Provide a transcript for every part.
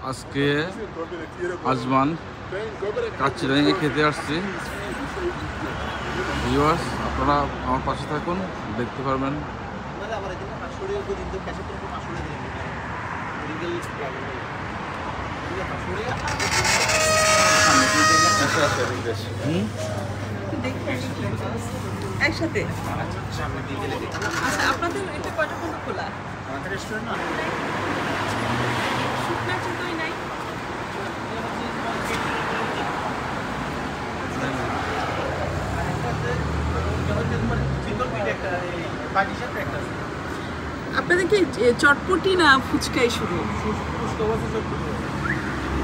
আজকে আজমান কাচ্চিরাঙ্গে খেতে আসছি। ভিউয়ার্স, আপনারা আমার পাশে থাকুন, দেখতে পারবেন। একসাথে আপনাদের এটা কয়টা পর্যন্ত খোলা? আমাদের রেস্টুরেন্ট শুকনা চিতই নাই? আপনাদের কি চটপটি না ফুচকাই শুরু?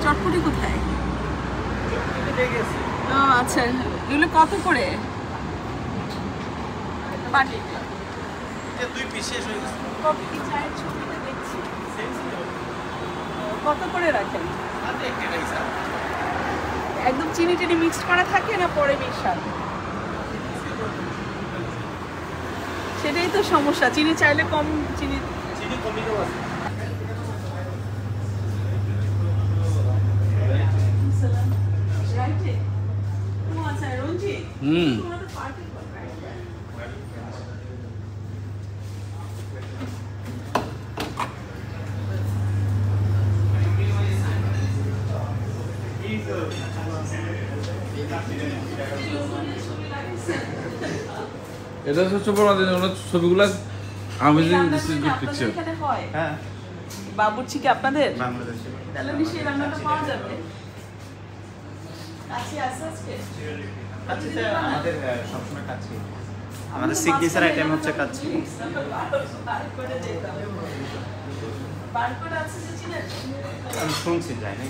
চটপটি কোথায়? ও আচ্ছা, এগুলো কত করে? কত করে রাখেন? একদম চিনি টিনি মিক্সড করা থাকে না পরে মিশান? সেটাই তো সমস্যা, চিনি চাইলে কম চিনি কমই দেওয়া আছে। এটা হচ্ছে ছবিগুলো হ্যাঁ, বাবুর্চি কি আপনাদের? তাহলে নিশ্চয়ই রান্নাটা পাওয়া যাবে। আমাদের সিগনেচার আইটেম হচ্ছে কাচ্চি। আমি শুনছি, যাই নাই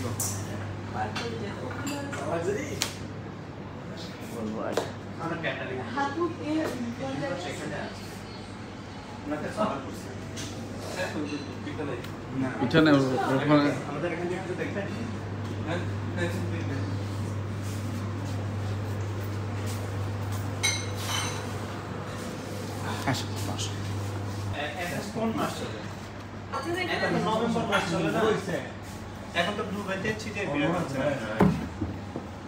পিছনে আমাদের এখান থেকে একটু দেখবেন। নভেম্বর মাস চলে না, এখন তো ব্লু ভেতে ছিটে বের হচ্ছে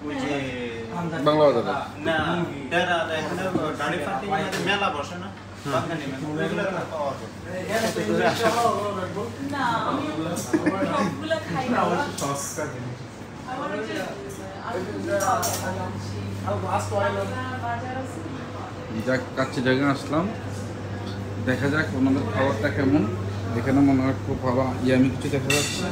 ওই যে বাংলা বাজারে না দাদা এখানে গাড়ি ফাটি মেলা বসে না, বাগানে মেলা ওগুলো তো পাওয়া যায় না। আমি সবগুলা খাই না, সস্তা জিনিস। আমার ওই যে যাক কাচ্চিরাঙ্গে আসলাম, দেখা যাক ওনাদের খাবারটা কেমন। এখানে মনে হয় খুব ভালো ইয়ামি কিছু দেখা যাচ্ছে।